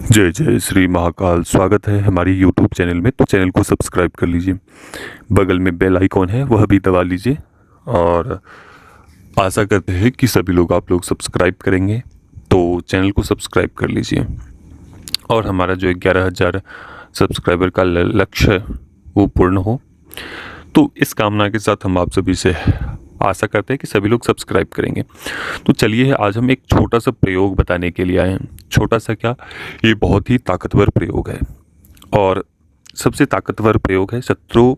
जय जय श्री महाकाल। स्वागत है हमारी यूट्यूब चैनल में। तो चैनल को सब्सक्राइब कर लीजिए, बगल में बेल आइकॉन है वह भी दबा लीजिए और आशा करते हैं कि सभी लोग आप लोग सब्सक्राइब करेंगे। तो चैनल को सब्सक्राइब कर लीजिए और हमारा जो 11,000 सब्सक्राइबर का लक्ष्य वो पूर्ण हो। तो इस कामना के साथ हम आप सभी से आशा करते हैं कि सभी लोग सब्सक्राइब करेंगे। तो चलिए आज हम एक छोटा सा प्रयोग बताने के लिए आए हैं। छोटा सा क्या, ये बहुत ही ताकतवर प्रयोग है और सबसे ताकतवर प्रयोग है शत्रु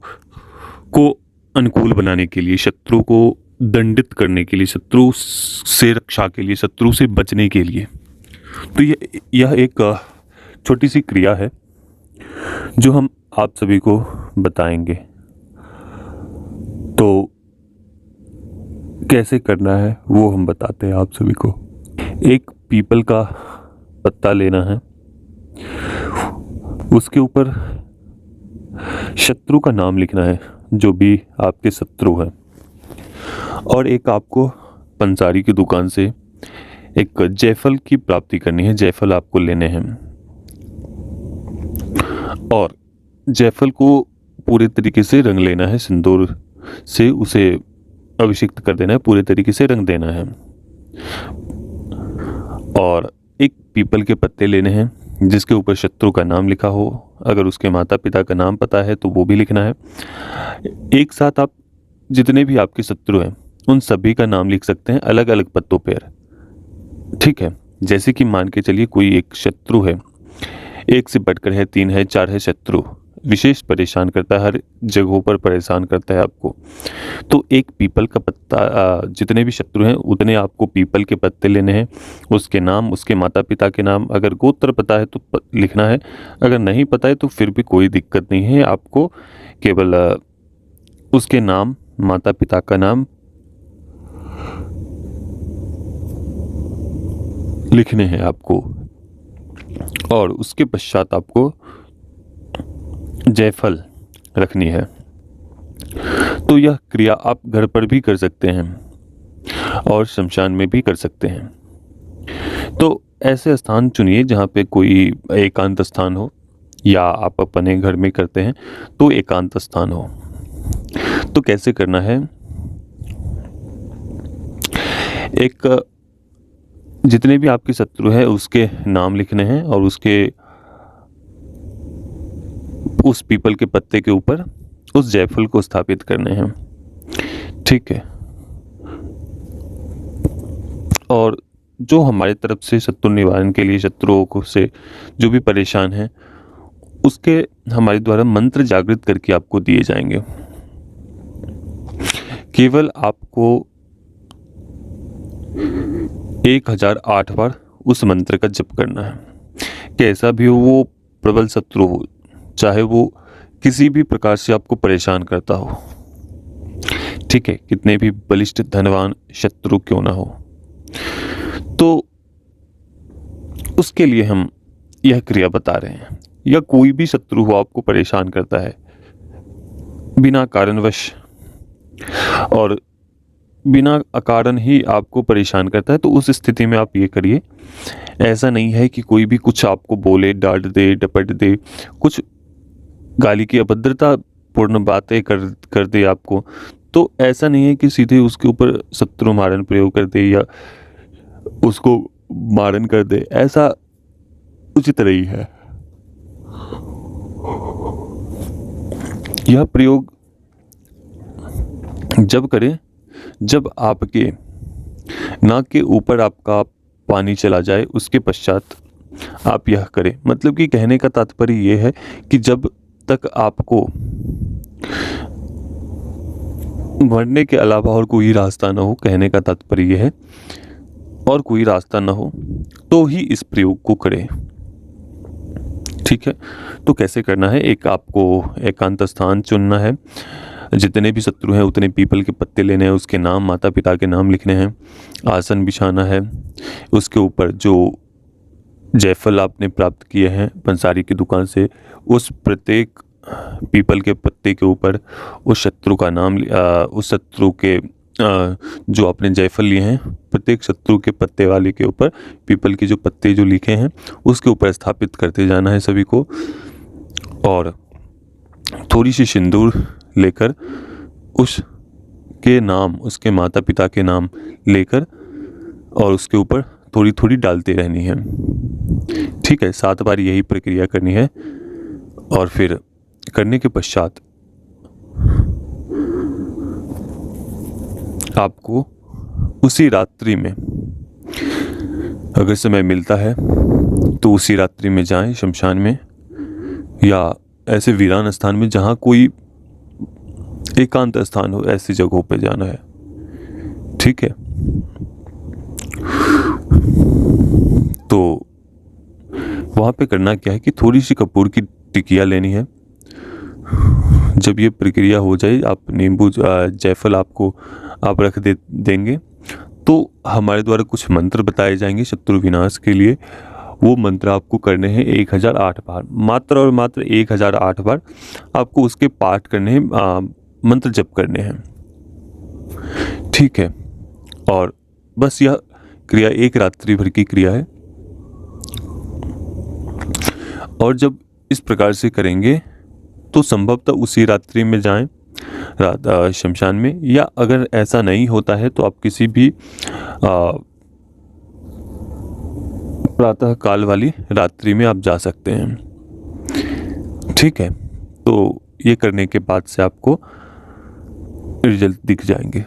को अनुकूल बनाने के लिए, शत्रु को दंडित करने के लिए, शत्रु से रक्षा के लिए, शत्रु से बचने के लिए। तो यह एक छोटी सी क्रिया है जो हम आप सभी को बताएंगे। तो कैसे करना है वो हम बताते हैं आप सभी को। एक पीपल का पत्ता लेना है, उसके ऊपर शत्रु का नाम लिखना है जो भी आपके शत्रु हैं, और एक आपको पंसारी की दुकान से एक जायफल की प्राप्ति करनी है। जायफल आपको लेने हैं और जायफल को पूरे तरीके से रंग लेना है, सिंदूर से उसे अभिषिक्त कर देना है, पूरे तरीके से रंग देना है। और एक पीपल के पत्ते लेने हैं जिसके ऊपर शत्रु का नाम लिखा हो, अगर उसके माता पिता का नाम पता है तो वो भी लिखना है। एक साथ आप जितने भी आपके शत्रु हैं उन सभी का नाम लिख सकते हैं अलग अलग पत्तों पर, ठीक है। जैसे कि मान के चलिए कोई एक शत्रु है, एक से बढ़कर है, 3 है, 4 है शत्रु, विशेष परेशान करता है, हर जगहों पर परेशान करता है आपको। तो एक पीपल का पत्ता, जितने भी शत्रु हैं उतने आपको पीपल के पत्ते लेने हैं, उसके नाम, उसके माता पिता के नाम, अगर गोत्र पता है तो लिखना है, अगर नहीं पता है तो फिर भी कोई दिक्कत नहीं है, आपको केवल उसके नाम, माता पिता का नाम लिखने हैं आपको। और उसके पश्चात आपको जायफल रखनी है। तो यह क्रिया आप घर पर भी कर सकते हैं और शमशान में भी कर सकते हैं। तो ऐसे स्थान चुनिए जहाँ पे कोई एकांत स्थान हो, या आप अपने घर में करते हैं तो एकांत स्थान हो। तो कैसे करना है, एक जितने भी आपके शत्रु हैं उसके नाम लिखने हैं और उस पीपल के पत्ते के ऊपर उस जायफल को स्थापित करने हैं, ठीक है। और जो हमारी तरफ से शत्रु निवारण के लिए, शत्रुओं को से जो भी परेशान हैं उसके हमारे द्वारा मंत्र जागृत करके आपको दिए जाएंगे। केवल आपको 1008 बार उस मंत्र का जप करना है। कैसा भी हो वो प्रबल शत्रु हो, चाहे वो किसी भी प्रकार से आपको परेशान करता हो, ठीक है, कितने भी बलिष्ठ धनवान शत्रु क्यों ना हो, तो उसके लिए हम यह क्रिया बता रहे हैं। या कोई भी शत्रु हो आपको परेशान करता है बिना कारणवश और बिना अकारण ही आपको परेशान करता है, तो उस स्थिति में आप ये करिए। ऐसा नहीं है कि कोई भी कुछ आपको बोले, डांट दे, डपट दे, कुछ गाली की अभद्रता पूर्ण बातें कर दे आपको, तो ऐसा नहीं है कि सीधे उसके ऊपर शत्रु मारण प्रयोग कर दे या उसको मारण कर दे, ऐसा उचित नहीं है। यह प्रयोग जब करें जब आपके नाक के ऊपर आपका पानी चला जाए, उसके पश्चात आप यह करें। मतलब कि कहने का तात्पर्य यह है कि जब तक आपको मरने के अलावा और कोई रास्ता ना हो, कहने का तात्पर्य यह है, और कोई रास्ता ना हो तो ही इस प्रयोग को करें, ठीक है। तो कैसे करना है, एक आपको एकांत स्थान चुनना है, जितने भी शत्रु हैं उतने पीपल के पत्ते लेने हैं, उसके नाम, माता पिता के नाम लिखने हैं, आसन बिछाना है, उसके ऊपर जो जायफल आपने प्राप्त किए हैं पंसारी की दुकान से, उस प्रत्येक पीपल के पत्ते के ऊपर उस शत्रु का नाम, उस शत्रु के जो आपने जायफल लिए हैं प्रत्येक शत्रु के पत्ते वाले के ऊपर, पीपल के जो पत्ते जो लिखे हैं उसके ऊपर स्थापित करते जाना है सभी को। और थोड़ी सी सिंदूर लेकर उसके नाम, उसके माता पिता के नाम लेकर और उसके ऊपर थोड़ी थोड़ी डालते रहनी है। ठीक है, 7 बार यही प्रक्रिया करनी है। और फिर करने के पश्चात आपको उसी रात्रि में, अगर समय मिलता है तो उसी रात्रि में जाएं शमशान में या ऐसे वीरान स्थान में जहाँ कोई एकांत स्थान हो, ऐसी जगहों पे जाना है। ठीक है, तो वहाँ पे करना क्या है कि थोड़ी सी कपूर की टिकिया लेनी है। जब ये प्रक्रिया हो जाए, आप नींबू जायफल आपको आप रख देंगे तो हमारे द्वारा कुछ मंत्र बताए जाएंगे शत्रु विनाश के लिए। वो मंत्र आपको करने हैं 1008 बार, मात्र और मात्र 1008 बार आपको उसके पाठ करने हैं, मंत्र जप करने हैं। ठीक है, और बस यह क्रिया एक रात्रि भर की क्रिया है। और जब इस प्रकार से करेंगे तो संभवतः उसी रात्रि में जाएं शमशान में, या अगर ऐसा नहीं होता है तो आप किसी भी प्रातः काल वाली रात्रि में आप जा सकते हैं। ठीक है, तो ये करने के बाद से आपको रिजल्ट दिख जाएंगे।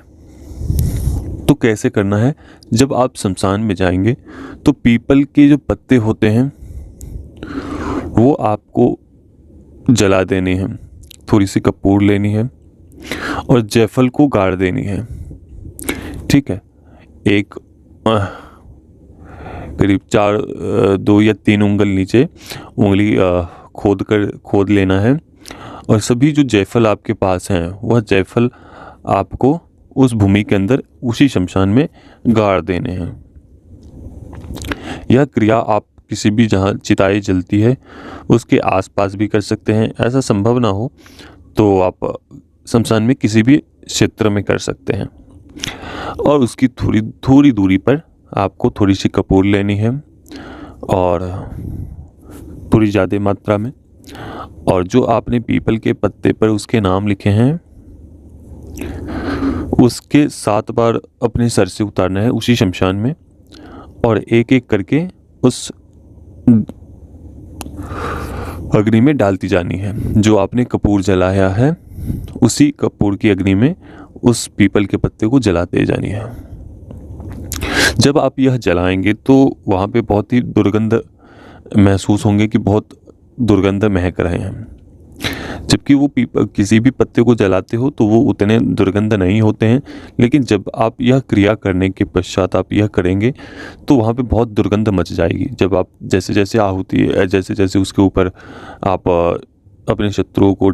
तो कैसे करना है, जब आप शमशान में जाएंगे तो पीपल के जो पत्ते होते हैं वो आपको जला देने हैं, थोड़ी सी कपूर लेनी है और जायफल को गाड़ देनी है। ठीक है, एक करीब 2 या 3 उंगल नीचे उंगली खोद लेना है और सभी जो जायफल आपके पास हैं वह जायफल आपको उस भूमि के अंदर उसी शमशान में गाड़ देने हैं। यह क्रिया आप किसी भी जहाँ चिताएं जलती है उसके आसपास भी कर सकते हैं। ऐसा संभव ना हो तो आप शमशान में किसी भी क्षेत्र में कर सकते हैं। और उसकी थोड़ी दूरी पर आपको थोड़ी सी कपूर लेनी है और थोड़ी ज़्यादा मात्रा में, और जो आपने पीपल के पत्ते पर उसके नाम लिखे हैं उसके 7 बार अपने सर से उतारना है उसी शमशान में, और एक एक करके उस अग्नि में डालती जानी है। जो आपने कपूर जलाया है उसी कपूर की अग्नि में उस पीपल के पत्ते को जलाते जानी है। जब आप यह जलाएंगे तो वहाँ पे बहुत ही दुर्गंध महसूस होंगे कि बहुत दुर्गंध महक रहे हैं। जबकि वो किसी भी पत्ते को जलाते हो तो वो उतने दुर्गंध नहीं होते हैं, लेकिन जब आप यह क्रिया करने के पश्चात आप यह करेंगे तो वहाँ पे बहुत दुर्गंध मच जाएगी। जब आप जैसे जैसे आहुति जैसे जैसे उसके ऊपर आप अपने शत्रुओं को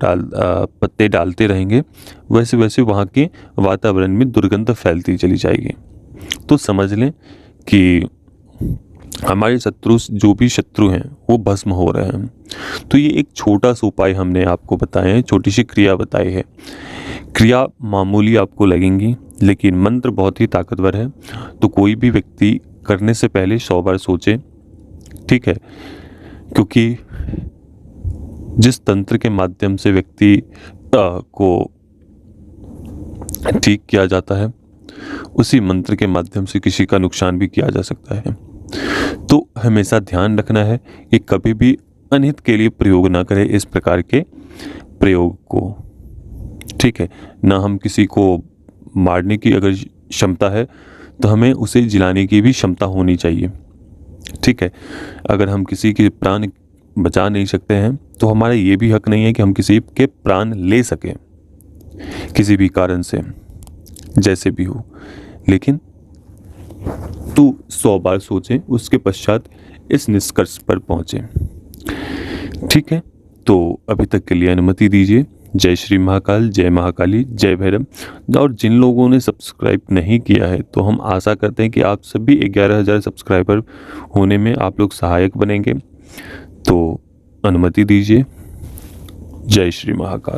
पत्ते डालते रहेंगे वैसे वैसे वहाँ के वातावरण में दुर्गंध फैलती चली जाएगी। तो समझ लें कि हमारे शत्रु, जो भी शत्रु हैं वो भस्म हो रहे हैं। तो ये एक छोटा सा उपाय हमने आपको बताए हैं, छोटी सी क्रिया बताई है। क्रिया मामूली आपको लगेंगी लेकिन मंत्र बहुत ही ताकतवर है। तो कोई भी व्यक्ति करने से पहले 100 बार सोचे। ठीक है, क्योंकि जिस तंत्र के माध्यम से व्यक्ति को ठीक किया जाता है उसी मंत्र के माध्यम से किसी का नुकसान भी किया जा सकता है। तो हमेशा ध्यान रखना है कि कभी भी अनहित के लिए प्रयोग ना करें इस प्रकार के प्रयोग को। ठीक है, ना हम किसी को मारने की अगर क्षमता है तो हमें उसे जिलाने की भी क्षमता होनी चाहिए। ठीक है, अगर हम किसी के प्राण बचा नहीं सकते हैं तो हमारा ये भी हक नहीं है कि हम किसी के प्राण ले सकें किसी भी कारण से, जैसे भी हो। लेकिन तो 100 बार सोचें, उसके पश्चात इस निष्कर्ष पर पहुँचें। ठीक है, तो अभी तक के लिए अनुमति दीजिए। जय श्री महाकाल, जय महाकाली, जय भैरव। और जिन लोगों ने सब्सक्राइब नहीं किया है तो हम आशा करते हैं कि आप सभी 11,000 सब्सक्राइबर होने में आप लोग सहायक बनेंगे। तो अनुमति दीजिए। जय श्री महाकाल।